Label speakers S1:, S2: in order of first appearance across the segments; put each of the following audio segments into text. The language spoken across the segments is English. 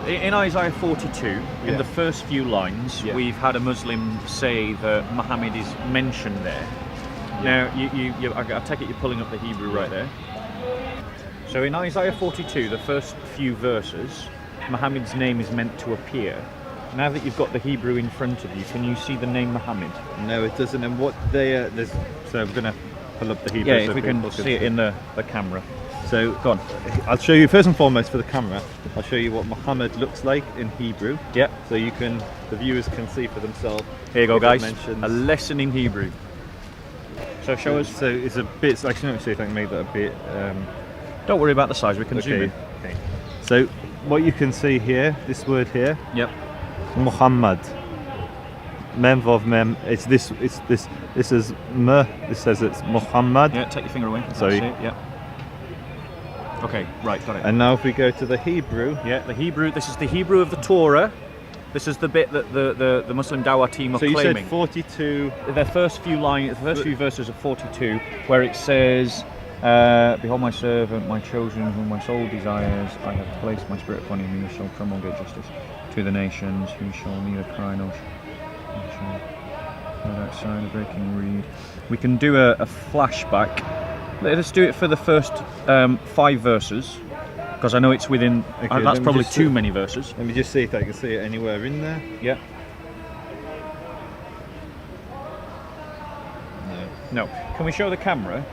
S1: In Isaiah 42, in the first few lines, we've had a Muslim say that Muhammad is mentioned there. Now, I take it you're pulling up the Hebrew right there. So in Isaiah 42, the first few verses, Muhammad's name is meant to appear. Now that you've got the Hebrew in front of you, can you see the name Muhammad?
S2: No, it doesn't. And what they so I'm going to pull up the Hebrew.
S1: Yeah, if we can see it in the camera.
S2: So, go on. I'll show you first and foremost for the camera. I'll show you what Muhammad looks like in Hebrew.
S1: Yeah.
S2: So the viewers can see for themselves.
S1: Here you go, guys. A lesson in Hebrew. So show us.
S2: So it's a bit. Actually, let me see if I can make that a bit.
S1: Don't worry about the size. We can zoom in.
S2: Okay. So what you can see here, this word here.
S1: Yep.
S2: Muhammad. Mem vav mem. It's this. It's this. This is m. This says it's Muhammad.
S1: Yeah. Take your finger away.
S2: Sorry.
S1: Yeah. Okay. Right. Got it.
S2: And now if we go to the Hebrew.
S1: Yeah. The Hebrew. This is the Hebrew of the Torah. This is the bit that the Muslim Dawah team are claiming.
S2: So you said 42.
S1: The first few verses of 42, where it says, "Behold my servant, my chosen, whom my soul desires. I have placed my spirit upon him. He shall promulgate justice to the nations. He shall neither cry nor heard outside a breaking reed." We can do a flashback. Let's do it for the first 5 verses. Because I know it's within.
S2: Okay,
S1: that's probably too many verses.
S2: Let me just see if I can see it anywhere in there.
S1: Yeah. No. Can we show the camera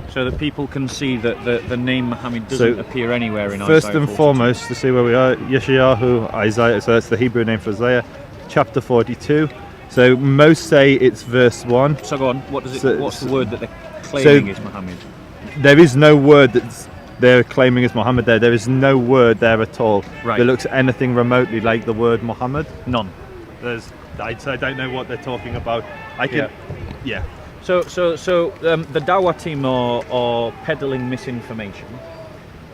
S1: so that people can see that the name Muhammad doesn't appear anywhere in Isaiah 42?
S2: First and foremost, to see where we are, Yeshayahu, Isaiah. So that's the Hebrew name for Isaiah, chapter 42. So most say it's verse 1.
S1: So go on. What's the word that they're claiming is Muhammad?
S2: There is no word they're claiming is Muhammad there. There is no word there at all that looks anything remotely like the word Muhammad.
S1: None.
S2: I don't know what they're talking about. Yeah.
S1: So the Dawah team are peddling misinformation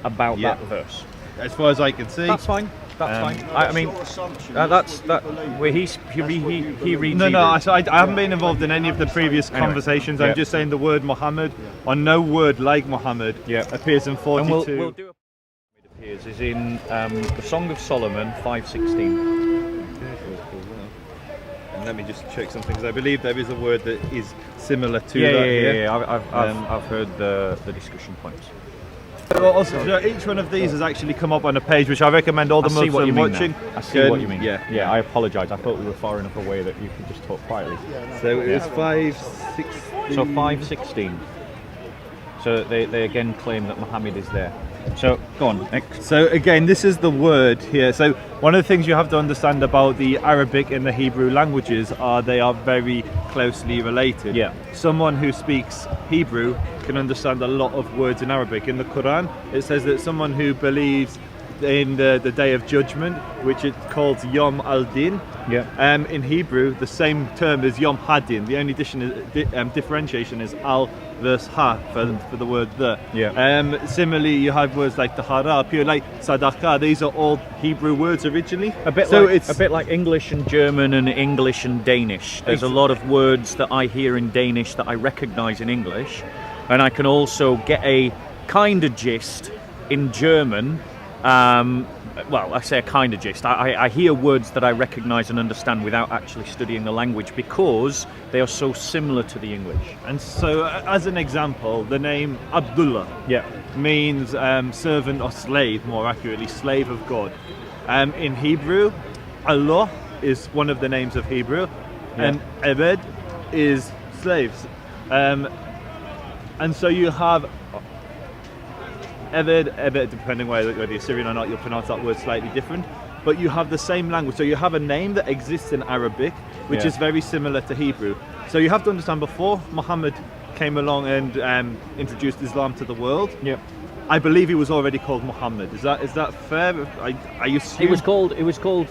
S1: about that verse.
S2: As far as I can see.
S1: That's fine. That's fine. I mean, that's that. Where he reads.
S2: No. I haven't been involved in any of the previous conversations. I'm just saying the word Muhammad, or no word like Muhammad, appears in 42.
S1: And we'll do. It appears is in the Song of Solomon 5:16.
S2: And let me just check something because I believe there is a word that is similar to that.
S1: Yeah. I've heard the discussion points.
S2: Also, each one of these has actually come up on a page which I recommend all the Muslims watching.
S1: I see what you mean. Yeah. I apologise. I thought we were far enough away that you could just talk quietly.
S2: So it was 5:16.
S1: So 5:16. So they again claim that Muhammad is there. So go on.
S2: So again, this is the word here. So one of the things you have to understand about the Arabic and the Hebrew languages are they are very closely related.
S1: Yeah.
S2: Someone who speaks Hebrew can understand a lot of words in Arabic. In the Quran, it says that someone who believes in the Day of Judgment, which it calls Yom Al-Din. In Hebrew, the same term is Yom Hadin. The only differentiation is Al versus Ha for the word the. Similarly, you have words like Tahara, pure like Sadaqah. These are all Hebrew words originally.
S1: It's a bit like English and German and English and Danish. There's a lot of words that I hear in Danish that I recognise in English, and I can also get a kind of gist in German. Well, I say a kind of gist. I hear words that I recognise and understand without actually studying the language because they are so similar to the English.
S2: And so, as an example, the name Abdullah means servant or slave, more accurately, slave of God. In Hebrew, Allah is one of the names of Hebrew, and Ebed is slaves. And so you have Ebed, depending whether you're Syrian or not, you'll pronounce that word slightly different. But you have the same language. So you have a name that exists in Arabic, which is very similar to Hebrew. So you have to understand, before Muhammad came along and introduced Islam to the world, I believe he was already called Muhammad. Is that fair? I assume
S1: it was called.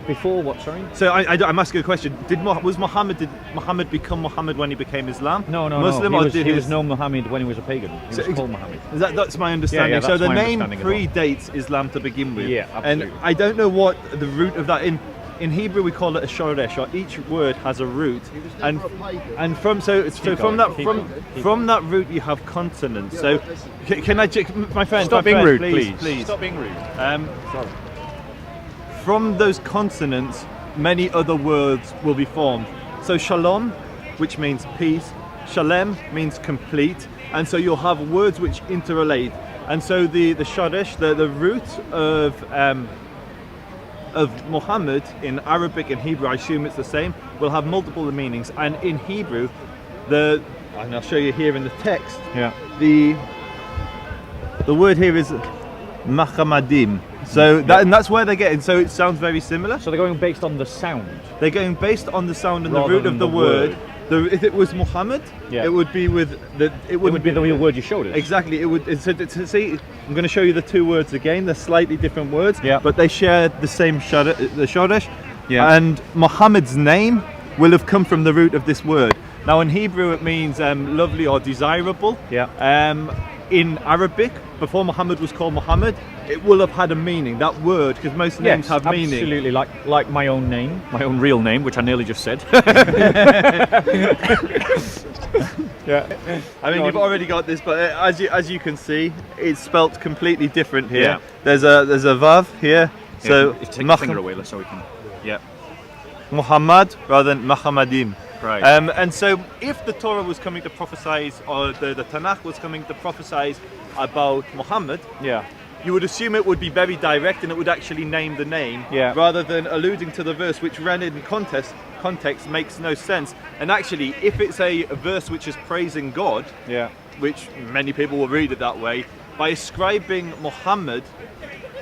S1: Before what? Sorry.
S2: So I'm asking a question. Did Muhammad become Muhammad when he became Islam?
S1: No.
S2: Muslim,
S1: he was known Muhammad when he was a pagan. He was called Muhammad.
S2: That's my understanding.
S1: That's
S2: so the
S1: my
S2: name
S1: understanding
S2: predates Islam to begin with.
S1: Yeah, absolutely.
S2: And I don't know what the root of that in. in Hebrew we call it a shoresh, or each word has a root, and from that root you have consonants. So can I, my friend,
S1: Stop being rude,
S2: please.
S1: Stop being rude.
S2: Sorry. From those consonants, many other words will be formed. So shalom, which means peace, shalem means complete, and so you'll have words which interrelate. And so the shoresh, the root of Muhammad in Arabic and Hebrew, I assume it's the same, will have multiple meanings. And in Hebrew, and I'll show you here in the text, the word here is Muhammadim. So and that's where they're getting. So it sounds very similar.
S1: So they're going based on the sound.
S2: They're going based on the sound and
S1: Rather
S2: the root
S1: than
S2: of the
S1: the
S2: word. If it was Muhammad, it would be with the. It
S1: would be the real word you showed us.
S2: Exactly. It would. So see, I'm going to show you the two words again. They're slightly different words,
S1: Yeah.
S2: but they share the same the shoresh.
S1: Yeah.
S2: And Muhammad's name will have come from the root of this word. Now in Hebrew it means lovely or desirable.
S1: Yeah.
S2: In Arabic, before Muhammad was called Muhammad, it will have had a meaning. That word, because most names have meaning.
S1: Absolutely, like my own name, my own real name, which I nearly just said.
S2: Yeah. I mean, you've already got this, but as you can see, it's spelt completely different here.
S1: Yeah.
S2: There's a vav here, so
S1: take your finger away so we can. Yeah.
S2: Muhammad rather than Muhammadim.
S1: Right.
S2: And so, if the Torah was coming to prophesy, or the Tanakh was coming to prophesy about Muhammad, you would assume it would be very direct and it would actually name the name, rather than alluding to the verse, which ran in context makes no sense. And actually, if it's a verse which is praising God, which many people will read it that way, by ascribing Muhammad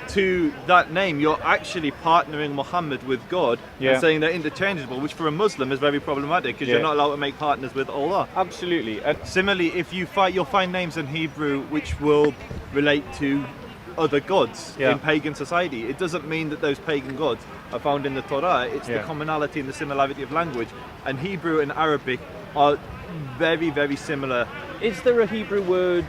S2: to that name, you're actually partnering Muhammad with God and saying they're interchangeable, which for a Muslim is very problematic, because you're not allowed to make partners with Allah.
S1: Absolutely.
S2: Similarly, if you'll find names in Hebrew which will relate to other gods in pagan society. It doesn't mean that those pagan gods are found in the Torah. It's the commonality and the similarity of language. And Hebrew and Arabic are very, very similar.
S1: Is there a Hebrew word?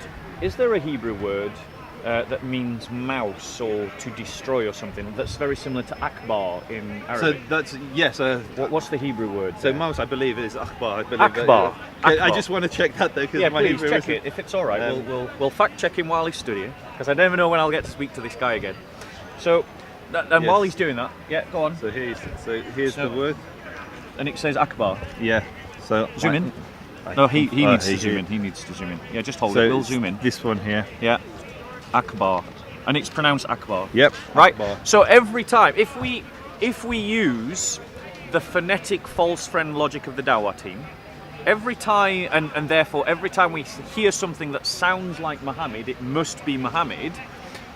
S1: That means mouse or to destroy or something? That's very similar to Akbar in Arabic.
S2: So that's yes.
S1: What's the Hebrew word?
S2: So mouse, I believe, is Akbar.
S1: Akbar.
S2: I just want to check that though, because my
S1: please
S2: Hebrew
S1: check it. If it's all right, we'll fact check him while he's studying, because I never know when I'll get to speak to this guy again. So, and while he's doing that, go on.
S2: So here's the word,
S1: and it says Akbar.
S2: Yeah. So
S1: zoom in. No, he needs to zoom in. He needs to zoom in. Yeah, just hold it. We'll zoom in.
S2: This one here.
S1: Yeah. Akbar, and it's pronounced Akbar.
S2: Yep.
S1: Right.
S2: Akbar.
S1: So every time, if we use the phonetic false friend logic of the Dawah team, every time, and therefore every time we hear something that sounds like Muhammad, it must be Muhammad.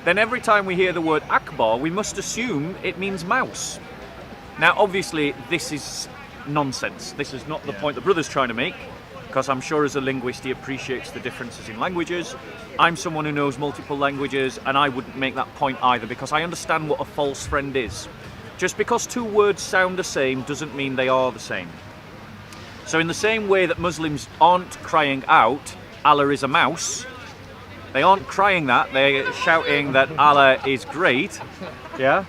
S1: Then every time we hear the word Akbar, we must assume it means mouse. Now, obviously, this is nonsense. This is not the point the brother's trying to make, because I'm sure as a linguist he appreciates the differences in languages. I'm someone who knows multiple languages, and I wouldn't make that point either, because I understand what a false friend is. Just because two words sound the same doesn't mean they are the same. So in the same way that Muslims aren't crying out, Allah is a mouse, they aren't crying that, they're shouting that Allah is great. Yeah?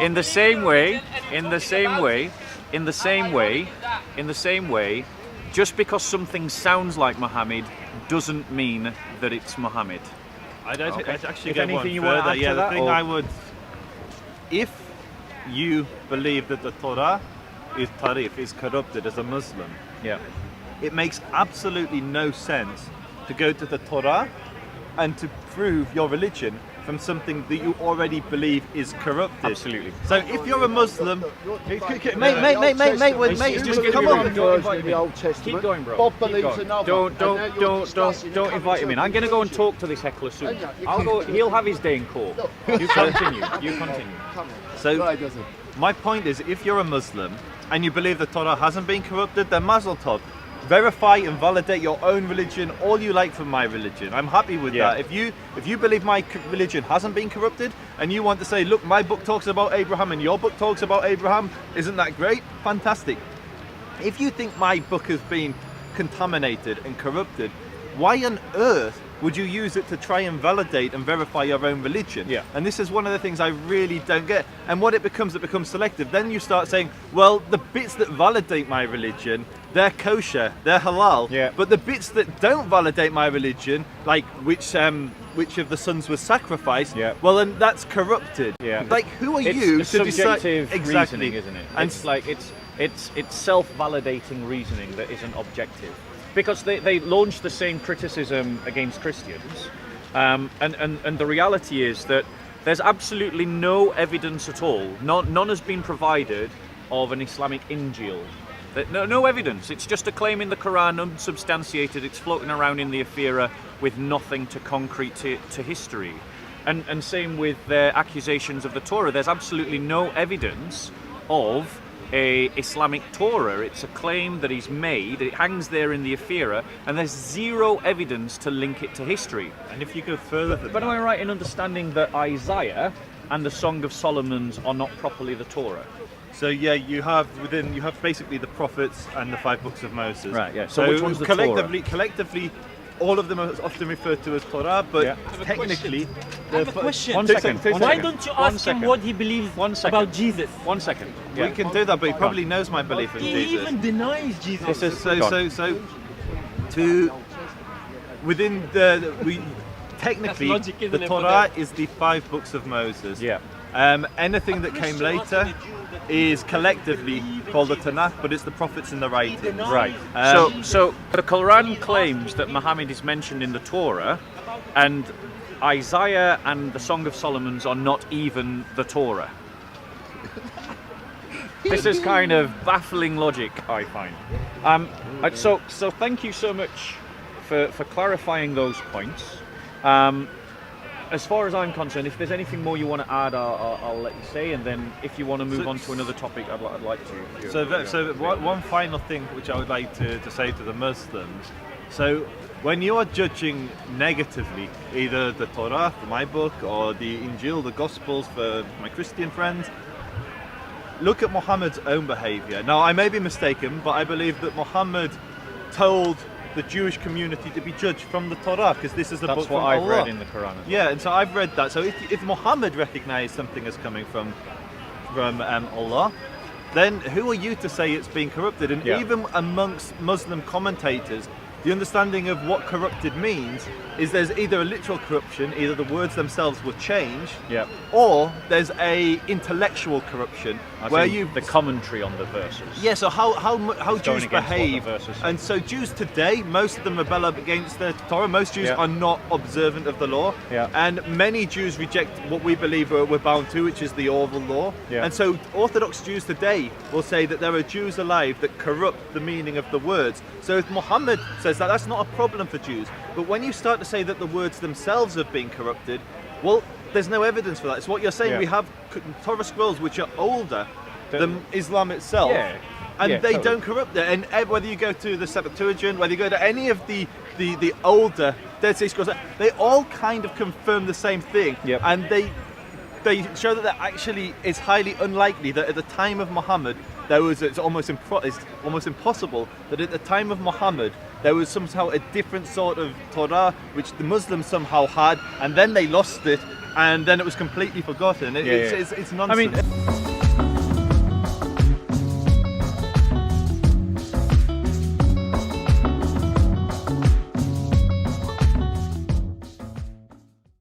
S1: In the same way, just because something sounds like Muhammad doesn't mean that it's Muhammad.
S2: I'd actually
S1: If
S2: go
S1: anything
S2: one
S1: you
S2: further.
S1: want to add to
S2: the
S1: that,
S2: thing
S1: or?
S2: I would, if you believe that the Torah is tarif, is corrupted as a Muslim, it makes absolutely no sense to go to the Torah and to prove your religion from something that you already believe is corrupted.
S1: Absolutely.
S2: So if you're a Muslim, mate,
S1: just
S2: come on.
S3: The Old Testament.
S1: Keep going, bro.
S3: Bob
S1: Keep
S3: believes
S1: going.
S3: another.
S1: Don't invite him in. I'm going to go and talk to this heckler soon. He'll have his day in court. You continue.
S2: So my point is, if you're a Muslim and you believe the Torah hasn't been corrupted, then Mazel Tov. Verify and validate your own religion all you like from my religion. I'm happy with that. If you believe my religion hasn't been corrupted and you want to say, look, my book talks about Abraham and your book talks about Abraham, isn't that great? Fantastic. If you think my book has been contaminated and corrupted, why on earth would you use it to try and validate and verify your own religion?
S1: Yeah.
S2: And this is one of the things I really don't get. And what it becomes selective. Then you start saying, well, the bits that validate my religion, they're kosher, they're halal.
S1: Yeah.
S2: But the bits that don't validate my religion, like which of the sons was sacrificed,
S1: Yeah.
S2: well, then that's corrupted.
S1: Yeah.
S2: Like, who are
S1: It's
S2: you
S1: a
S2: to decide?
S1: subjective
S2: Exactly.
S1: reasoning, isn't it?
S2: And
S1: It's like it's self-validating reasoning that isn't objective, because they launch the same criticism against Christians, and the reality is that there's absolutely no evidence at all. None has been provided of an Islamic Injil. No evidence. It's just a claim in the Quran, unsubstantiated. It's floating around in the Aphira with nothing to concrete to history. And same with their accusations of the Torah. There's absolutely no evidence of a Islamic Torah. It's a claim that he's made. It hangs there in the Aphira, and there's zero evidence to link it to history.
S2: And if you go further than
S1: But am I right in understanding that Isaiah and the Song of Solomon's are not properly the Torah?
S2: So yeah, you have basically the prophets and the 5 books of Moses.
S1: Right, yeah. So which one's the
S2: collectively, all of them are often referred to as Torah, but
S1: Yeah.
S2: technically,
S3: I have a question.
S1: One second.
S3: Why don't you ask him what he believes
S1: One second.
S3: about Jesus?
S1: 1 second.
S2: we can do that. But he probably knows my belief in
S3: He
S2: Jesus.
S3: even denies Jesus.
S1: This is
S2: Within technically
S3: logic, isn't
S2: the
S3: it,
S2: Torah
S3: for
S2: is the 5 books of Moses.
S1: Yeah.
S2: Anything that came later is collectively called the Tanakh, but it's the prophets and the writings.
S1: Right. So the Quran claims that Muhammad is mentioned in the Torah, and Isaiah and the Song of Solomon's are not even the Torah. This is kind of baffling logic, I find. So thank you so much for clarifying those points. As far as I'm concerned, if there's anything more you want to add, I'll let you say, and then if you want to move on to another topic, I'd like to.
S2: So one final thing which I would like to say to the Muslims. So when you are judging negatively either the Torah, for my book, or the Injil, the Gospels for my Christian friends, look at Muhammad's own behaviour. Now, I may be mistaken, but I believe that Muhammad told the Jewish community to be judged from the Torah, because this is a book
S1: That's
S2: from
S1: what I've
S2: Allah.
S1: read in the Quran.
S2: Yeah, and so I've read that. So if Muhammad recognised something as coming from Allah, then who are you to say it's being corrupted? And
S1: Yeah.
S2: even amongst Muslim commentators, the understanding of what corrupted means is there's either a literal corruption, either the words themselves were changed,
S1: Yeah.
S2: or there's a intellectual corruption where you
S1: the commentary on the verses.
S2: yeah, so how
S1: It's going
S2: Jews
S1: against what the
S2: behave,
S1: verses say.
S2: and so Jews today, most of them rebel up against the Torah. Most Jews
S1: Yeah.
S2: are not observant of the law,
S1: Yeah.
S2: and many Jews reject what we believe we're bound to, which is the oral law.
S1: Yeah.
S2: And so Orthodox Jews today will say that there are Jews alive that corrupt the meaning of the words. So if Muhammad says that, that's not a problem for Jews. But when you start to say that the words themselves have been corrupted, well, there's no evidence for that. It's what you're saying.
S1: Yeah.
S2: We have Torah scrolls which are older than Islam itself.
S1: Yeah.
S2: And
S1: Yeah,
S2: they
S1: totally.
S2: don't corrupt it. And whether you go to the Septuagint, whether you go to any of the older Dead Sea Scrolls, they all kind of confirm the same thing.
S1: Yep.
S2: And they show that actually it's highly unlikely that at the time of Muhammad it's almost impossible that at the time of Muhammad there was somehow a different sort of Torah which the Muslims somehow had, and then they lost it, and then it was completely forgotten. It's nonsense.
S1: I mean.